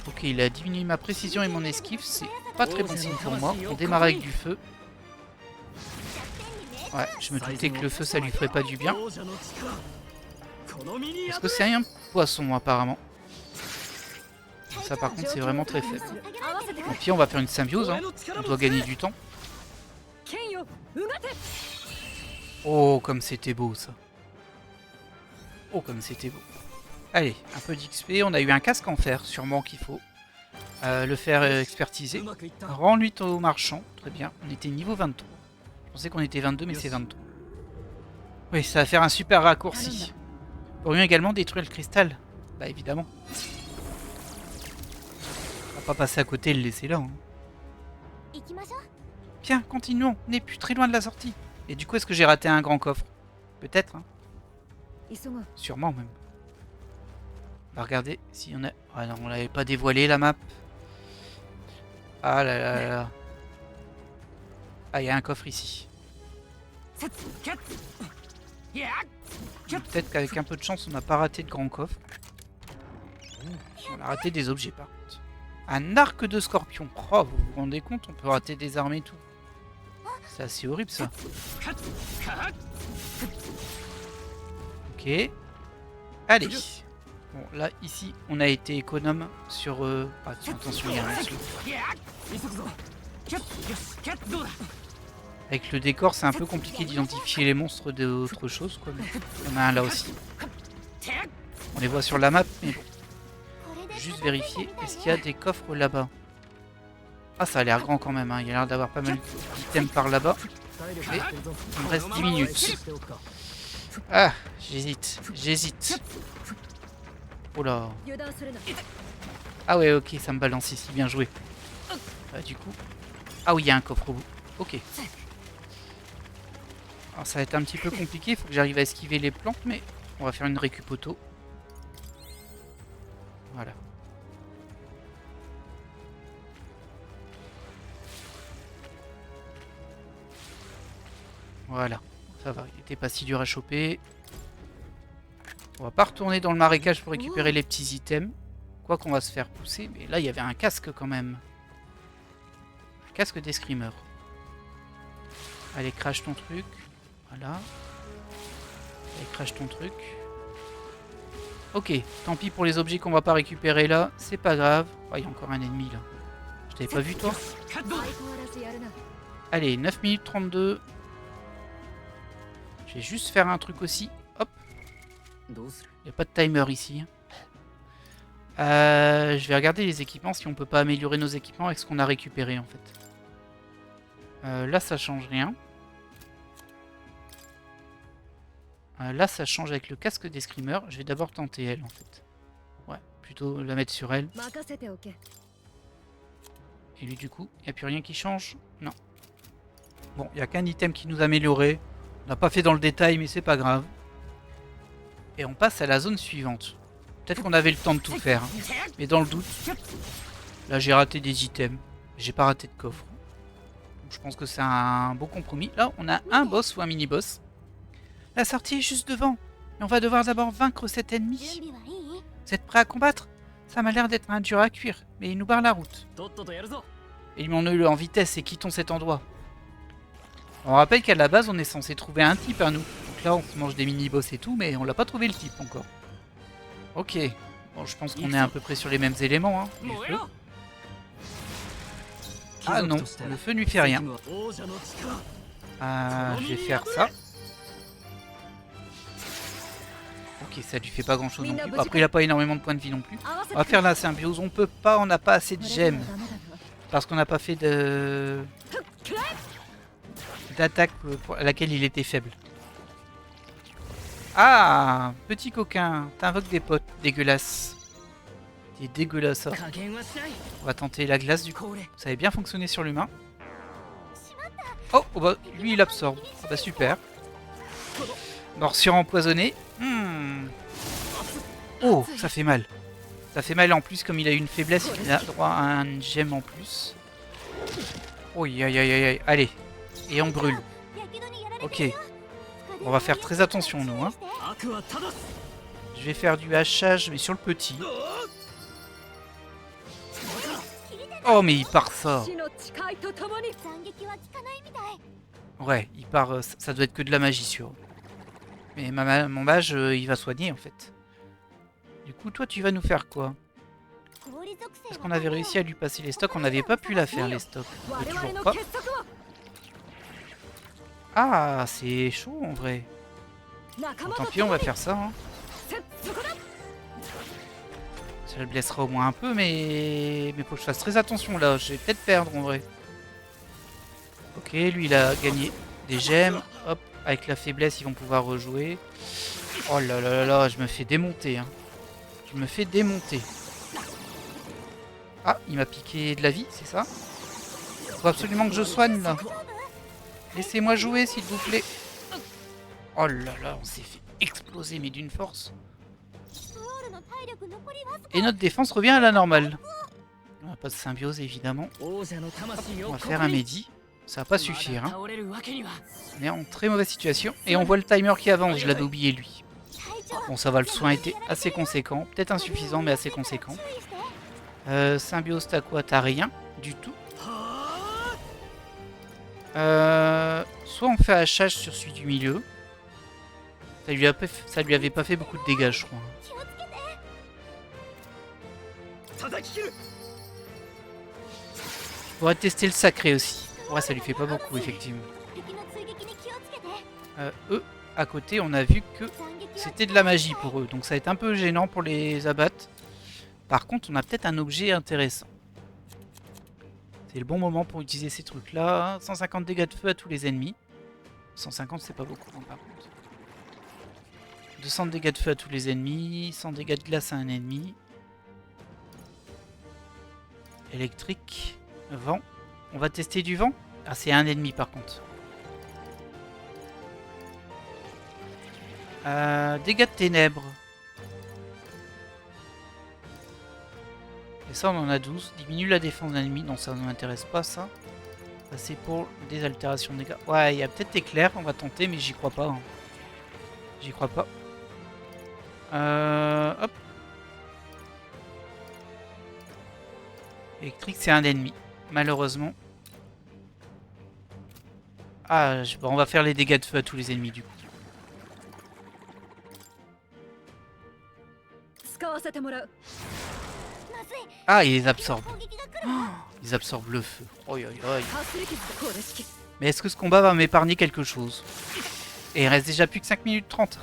Ok, il a diminué ma précision et mon esquive. C'est pas très bon signe pour moi. On démarre avec du feu. Ouais, je me doutais que le feu, ça lui ferait pas du bien. Est-ce que c'est un poisson, apparemment? Ça, par contre, c'est vraiment très faible. Tant pis, on va faire une symbiose. Hein. On doit gagner du temps. Oh, comme c'était beau, ça. Oh, comme c'était beau. Allez, un peu d'XP. On a eu un casque en fer, sûrement qu'il faut le faire expertiser. Rends-lui au marchand. Très bien. On était niveau 23. Je pensais qu'on était 22, mais c'est 23. Oui, ça va faire un super raccourci. Pourrions également détruire le cristal. Bah, évidemment. On va pas passer à côté et le laisser là. Hein. Bien, continuons. On n'est plus très loin de la sortie. Et du coup, est-ce que j'ai raté un grand coffre? Peut-être. Hein. Sûrement même. On va regarder si on a... Ah non, on l'avait pas dévoilé la map. Ah là là là là. Ah, il y a un coffre ici. Peut-être qu'avec un peu de chance, on n'a pas raté de grand coffre. On a raté des objets par contre. Un arc de scorpion. Oh, vous vous rendez compte, on peut rater des armes et tout. C'est assez horrible ça. Ok. Allez. Bon, là, ici, on a été économe sur... Ah, attention, il y a un dessus. Avec le décor, c'est un peu compliqué d'identifier les monstres d'autre chose, quoi. Mais il y en a un là aussi. On les voit sur la map, mais bon. Juste vérifier, est-ce qu'il y a des coffres là-bas? Ah, ça a l'air grand quand même, hein. Il y a l'air d'avoir pas mal d'items par là-bas. Et il me reste 10 minutes. Ah, j'hésite. Oh là. Ah ouais, ok, ça me balance ici, bien joué. Du coup... Ah oui, il y a un coffre au bout. Ok. Alors ça va être un petit peu compliqué, il faut que j'arrive à esquiver les plantes, mais on va faire une récup auto. Voilà. Voilà, ça va, il était pas si dur à choper. On va pas retourner dans le marécage pour récupérer les petits items. Quoi qu'on va se faire pousser, mais là il y avait un casque quand même. Un casque d'escrimeur. Allez, crash ton truc. Voilà. Allez, crash ton truc. Ok, tant pis pour les objets qu'on va pas récupérer là, c'est pas grave. Oh, il y a encore un ennemi là. Je t'avais pas vu toi? Allez, 9 minutes 32. Je vais juste faire un truc aussi. Hop. Il n'y a pas de timer ici. Je vais regarder les équipements, si on peut pas améliorer nos équipements avec ce qu'on a récupéré en fait. Là ça change rien. Là ça change avec le casque d'escrimeur. Je vais d'abord tenter elle en fait. Ouais, plutôt la mettre sur elle. Et lui du coup, il n'y a plus rien qui change? Non. Bon, il n'y a qu'un item qui nous a amélioré. On n'a pas fait dans le détail mais c'est pas grave. Et on passe à la zone suivante. Peut-être qu'on avait le temps de tout faire. Hein. Mais dans le doute, là j'ai raté des items. J'ai pas raté de coffre. Donc, je pense que c'est un beau compromis. Là on a un boss ou un mini-boss. La sortie est juste devant. Et on va devoir d'abord vaincre cet ennemi. Vous êtes prêts à combattre? Ça m'a l'air d'être un dur à cuire. Mais il nous barre la route. Éliminons-le en vitesse et quittons cet endroit. On rappelle qu'à la base on est censé trouver un type à nous. Donc là on se mange des mini-boss et tout. Mais on l'a pas trouvé le type encore. Ok, bon, je pense qu'on est à peu près sur les mêmes éléments. Hein. Du feu. Ah non, le feu ne lui fait rien. Je vais faire ça. Ok, ça lui fait pas grand chose non plus. Après, il a pas énormément de points de vie non plus. On va faire la symbiose. On peut pas, on n'a pas assez de gemmes. Parce qu'on n'a pas fait d'attaque à laquelle il était faible. Ah, petit coquin, t'invoques des potes dégueulasses. T'es dégueulasse ça. On va tenter la glace du coup. Ça avait bien fonctionné sur l'humain. Oh, bah, lui il absorbe. Ah bah super. Morsure empoisonnée. Oh, ça fait mal. Ça fait mal en plus comme il a eu une faiblesse, il a droit à un gemme en plus. Oh, aïe aïe aïe aïe. Allez, et on brûle. Ok. On va faire très attention nous. Hein. Je vais faire du hachage mais sur le petit. Oh mais il part ça. Ouais, il part, ça doit être que de la magie sûr. Mais mon mage il va soigner en fait. Du coup toi tu vas nous faire quoi? Est-ce qu'on avait réussi à lui passer les stocks? On n'avait pas pu la faire les stocks. Toujours pas. Ah c'est chaud en vrai. Bon, tant pis on va faire ça. Hein. Ça le blessera au moins un peu mais faut que je fasse très attention là. Je vais peut-être perdre en vrai. Ok lui il a gagné des gemmes. Hop. Avec la faiblesse, ils vont pouvoir rejouer. Oh là là là là, je me fais démonter. Hein. Je me fais démonter. Ah, il m'a piqué de la vie, c'est ça? Faut absolument que je soigne là. Laissez-moi jouer, s'il vous plaît. Oh là là, on s'est fait exploser, mais d'une force. Et notre défense revient à la normale. On n'a pas de symbiose, évidemment. Hop, on va faire un Mehdi. Ça va pas suffire. Hein. On est en très mauvaise situation. Et on voit le timer qui avance. Je l'avais oublié lui. Bon, ça va. Le soin était assez conséquent. Peut-être insuffisant, mais assez conséquent. Symbiose, t'as quoi? T'as rien du tout. Soit on fait hachage sur celui du milieu. Ça lui avait pas fait beaucoup de dégâts, je crois. Je pourrais tester le sacré aussi. Ouais, ça lui fait pas beaucoup, effectivement. Eux, à côté, on a vu que c'était de la magie pour eux. Donc ça va être un peu gênant pour les abattre. Par contre, on a peut-être un objet intéressant. C'est le bon moment pour utiliser ces trucs-là. 150 dégâts de feu à tous les ennemis. 150, c'est pas beaucoup, hein, par contre. 200 dégâts de feu à tous les ennemis. 100 dégâts de glace à un ennemi. Électrique. Vent. On va tester du vent. Ah, c'est un ennemi par contre. Dégâts de ténèbres. Et ça, on en a 12. Diminue la défense d'un ennemi. Non, ça ne m'intéresse pas, ça. Ça, c'est pour des altérations de dégâts. Ouais, il y a peut-être éclair. On va tenter, mais j'y crois pas. Hein. J'y crois pas. Hop. Électrique, c'est un ennemi. Malheureusement. Ah, bon, on va faire les dégâts de feu à tous les ennemis, du coup. Ah, ils les absorbent. Oh, ils absorbent le feu. Oi, oi, oi. Mais est-ce que ce combat va m'épargner quelque chose? Et il reste déjà plus que 5 minutes 30.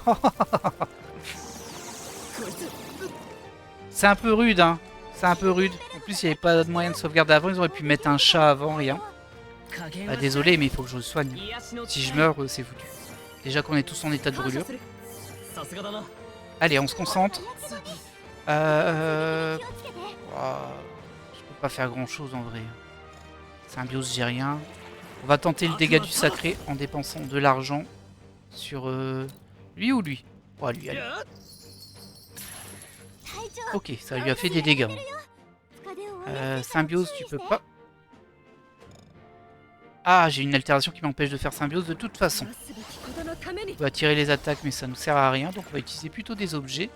C'est un peu rude, hein. C'est un peu rude. En plus, il n'y avait pas de moyen de sauvegarder avant. Ils auraient pu mettre un chat avant, rien. Bah, désolé, mais il faut que je le soigne. Si je meurs, c'est foutu. Déjà qu'on est tous en état de brûlure. Allez, on se concentre. Oh, je peux pas faire grand chose en vrai. Symbiose, j'ai rien. On va tenter le dégât du sacré en dépensant de l'argent sur lui ou lui. Oh, lui, allez. Ok, ça lui a fait des dégâts. Symbiose, tu peux pas. Ah, j'ai une altération qui m'empêche de faire symbiose de toute façon. On va tirer les attaques, mais ça ne nous sert à rien. Donc on va utiliser plutôt des objets.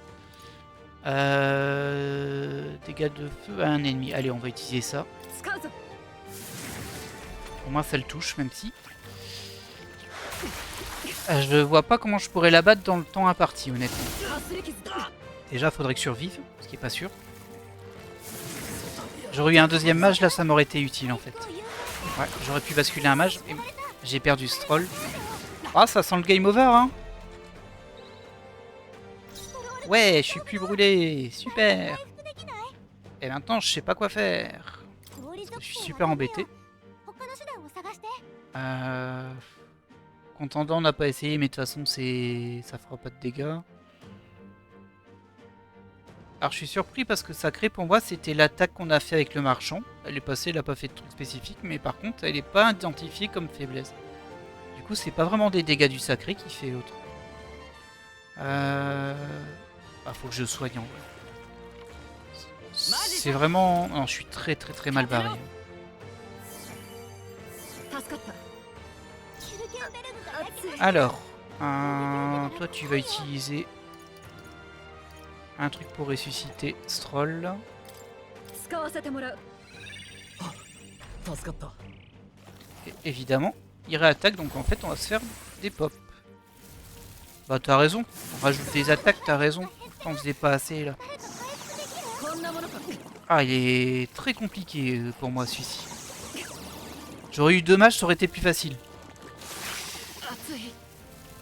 Dégâts de feu à un ennemi. Allez, on va utiliser ça. Pour moi, ça le touche, même si... je vois pas comment je pourrais la battre dans le temps imparti, honnêtement. Déjà, faudrait que je survive, ce qui est pas sûr. J'aurais eu un deuxième mage, là, ça m'aurait été utile, en fait. Ouais, j'aurais pu basculer un mage, mais j'ai perdu ce troll. Ah, ça sent le game over, hein. Ouais, je suis plus brûlé, super. Et maintenant, je sais pas quoi faire. Parce que je suis super embêté. Contendant, on n'a pas essayé, mais de toute façon, ça fera pas de dégâts. Alors, je suis surpris parce que sacré, pour moi, c'était l'attaque qu'on a fait avec le marchand. Elle est passée, elle a pas fait de truc spécifique, mais par contre, elle est pas identifiée comme faiblesse. Du coup, c'est pas vraiment des dégâts du sacré qui fait autre. Ah, faut que je soigne en vrai. C'est vraiment... Non, je suis très mal barré. Alors, toi tu vas utiliser un truc pour ressusciter Stroll. Et évidemment, il réattaque, donc en fait on va se faire des pops. Bah t'as raison, on rajoute des attaques, t'as raison. T'en faisais pas assez là. Ah, il est très compliqué pour moi celui-ci. J'aurais eu 2 matchs, ça aurait été plus facile.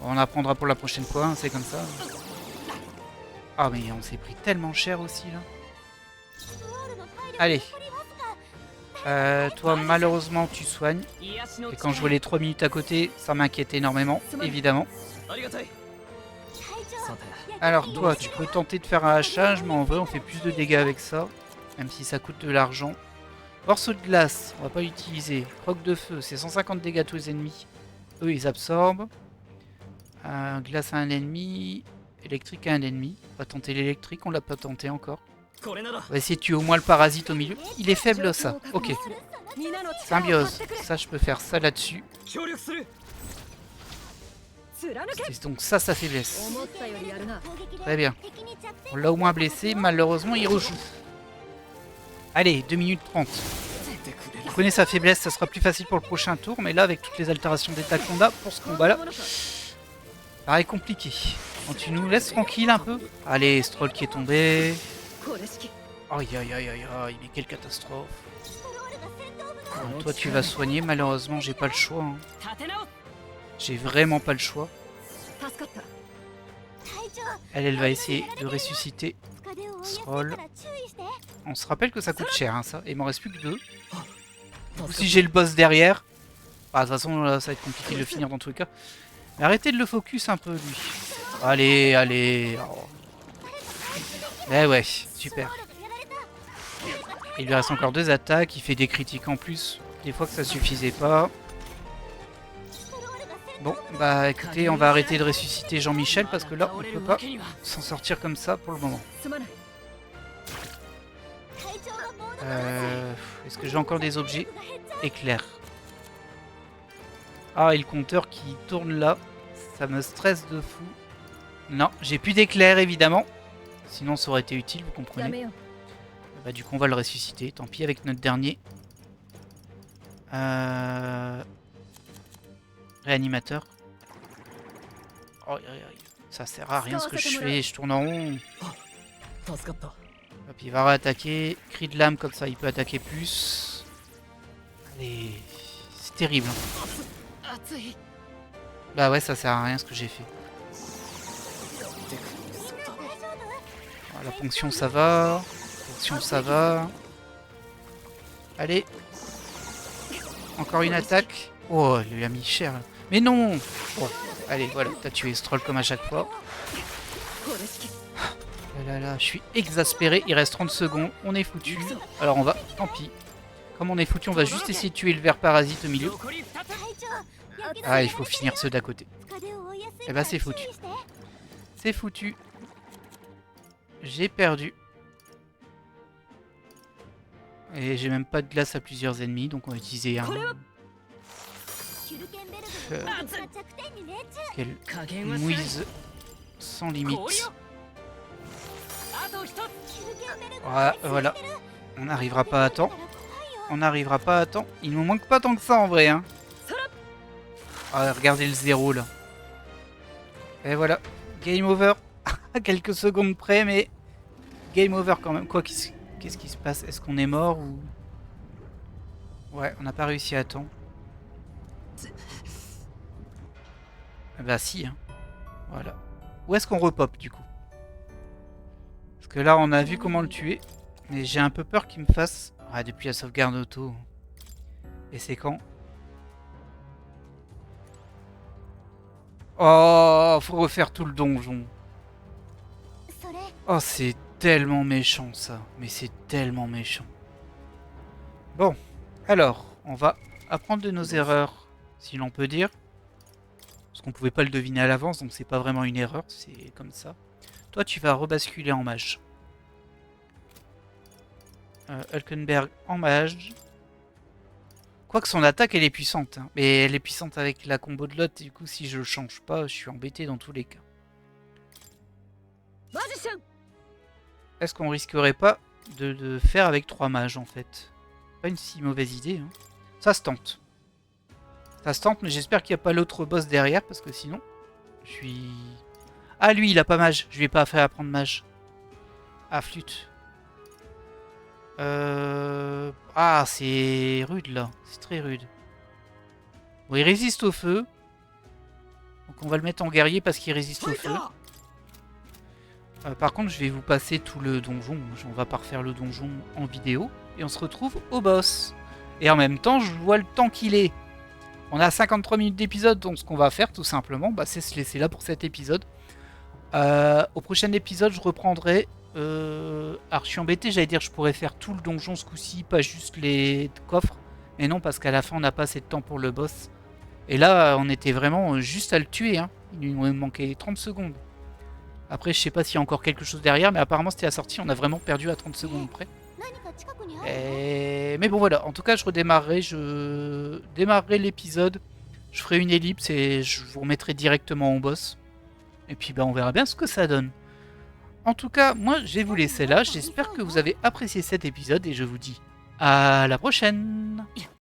On apprendra pour la prochaine fois, hein, c'est comme ça. Ah mais on s'est pris tellement cher aussi là. Allez. Toi malheureusement tu soignes. Et quand je vois les 3 minutes à côté, ça m'inquiète énormément, évidemment. Alors toi tu peux tenter de faire un hachage, mais en vrai on fait plus de dégâts avec ça. Même si ça coûte de l'argent. Morceau de glace, on va pas l'utiliser. Croque de feu, c'est 150 dégâts à tous les ennemis. Eux ils absorbent. Glace à un ennemi. Électrique à un ennemi. On va tenter l'électrique, on l'a pas tenté encore. On va essayer de tuer au moins le parasite au milieu. Il est faible ça, ok. Symbiose, ça je peux faire ça là-dessus. Donc ça, sa faiblesse. Très bien. On l'a au moins blessé, malheureusement il rejoue. Allez, 2 minutes 30. On connaît sa faiblesse, ça sera plus facile pour le prochain tour, mais là avec toutes les altérations d'état qu'on a pour ce combat là, ça paraît compliqué. Donc tu nous laisses tranquille un peu. Allez, Stroll qui est tombé. Aïe aïe aïe aïe aïe, mais quelle catastrophe. Toi tu vas soigner, malheureusement j'ai pas le choix. Hein. J'ai vraiment pas le choix. Elle va essayer de ressusciter Stroll. On se rappelle que ça coûte cher, hein, ça. Et il m'en reste plus que 2. Ou si j'ai le boss derrière. Bah, de toute façon, là, ça va être compliqué de le finir dans tous les cas. Mais arrêtez de le focus un peu, lui. Allez, allez. Oh. Eh ouais, super. Il lui reste encore 2 attaques, il fait des critiques en plus. Des fois que ça suffisait pas. Bon, bah écoutez, on va arrêter de ressusciter Jean-Michel parce que là, on peut pas s'en sortir comme ça pour le moment. Est-ce que j'ai encore des objets? Éclair. Ah, et le compteur qui tourne là, ça me stresse de fou. Non, j'ai plus d'éclair évidemment. Sinon ça aurait été utile, vous comprenez. Bah du coup on va le ressusciter, tant pis avec notre dernier. Réanimateur. Oh, ça sert à rien ce que je fais, je tourne en rond. Hop, il va réattaquer. Cri de lame comme ça, il peut attaquer plus. Allez, c'est terrible. Bah ouais, ça sert à rien ce que j'ai fait. La ponction ça va. Ponction ça va. Allez. Encore une attaque. Oh, il lui a mis cher. Mais non. Bon, allez, voilà, t'as tué ce troll comme à chaque fois. Là, je suis exaspéré. Il reste 30 secondes. On est foutu. Alors on va, tant pis. Comme on est foutu, on va juste essayer de tuer le ver parasite au milieu. Ah, il faut finir ceux d'à côté. Eh bah c'est foutu. C'est foutu. J'ai perdu. Et j'ai même pas de glace à plusieurs ennemis, donc on va utiliser un... Quelle mouise sans limite. Voilà. On n'arrivera pas à temps. On n'arrivera pas à temps. Il nous manque pas tant que ça en vrai. Hein. Ah, regardez le 0 là. Et voilà. Game over. À quelques secondes près, mais... Game over quand même. Quoi, qu'est-ce qui se passe? Est-ce qu'on est mort ou... Ouais, on n'a pas réussi à temps. Bah si, hein. Voilà. Où est-ce qu'on repop du coup? Parce que là, on a vu comment le tuer. Mais j'ai un peu peur qu'il me fasse... Ah, depuis la sauvegarde auto. Et c'est quand? Oh, faut refaire tout le donjon. Oh, c'est tellement méchant ça. Mais c'est tellement méchant. Bon, alors, on va apprendre de nos erreurs, si l'on peut dire. Parce qu'on pouvait pas le deviner à l'avance, donc c'est pas vraiment une erreur, c'est comme ça. Toi, tu vas rebasculer en mage. Hulkenberg en mage. Quoique son attaque, elle est puissante. Hein. Mais elle est puissante avec la combo de l'autre. Du coup, si je le change pas, je suis embêté dans tous les cas. Est-ce qu'on risquerait pas de faire avec 3 mages, en fait? Pas une si mauvaise idée. Hein. Ça se tente. Ça se tente, mais j'espère qu'il n'y a pas l'autre boss derrière, parce que sinon, je suis... Ah, lui, il a pas mage. Je lui ai pas fait apprendre mage. Ah, flûte. Ah, c'est rude, là. C'est très rude. Bon, il résiste au feu. Donc on va le mettre en guerrier parce qu'il résiste au feu. Par contre, je vais vous passer tout le donjon. On va pas refaire le donjon en vidéo. Et on se retrouve au boss. Et en même temps, je vois le temps qu'il est. On a 53 minutes d'épisode, donc ce qu'on va faire tout simplement, bah, c'est se laisser là pour cet épisode. Au prochain épisode, je reprendrai... alors je suis embêté, j'allais dire je pourrais faire tout le donjon ce coup-ci, pas juste les coffres. Mais non, parce qu'à la fin, on n'a pas assez de temps pour le boss. Et là, on était vraiment juste à le tuer. Hein. Il nous manquait 30 secondes. Après, je sais pas s'il y a encore quelque chose derrière, mais apparemment, c'était la sortie. On a vraiment perdu à 30 secondes près. Mais bon, voilà. En tout cas, je redémarrerai. Je démarrerai l'épisode. Je ferai une ellipse et je vous remettrai directement au boss. Et puis, bah, on verra bien ce que ça donne. En tout cas, moi, je vais vous laisser là. J'espère que vous avez apprécié cet épisode et je vous dis à la prochaine.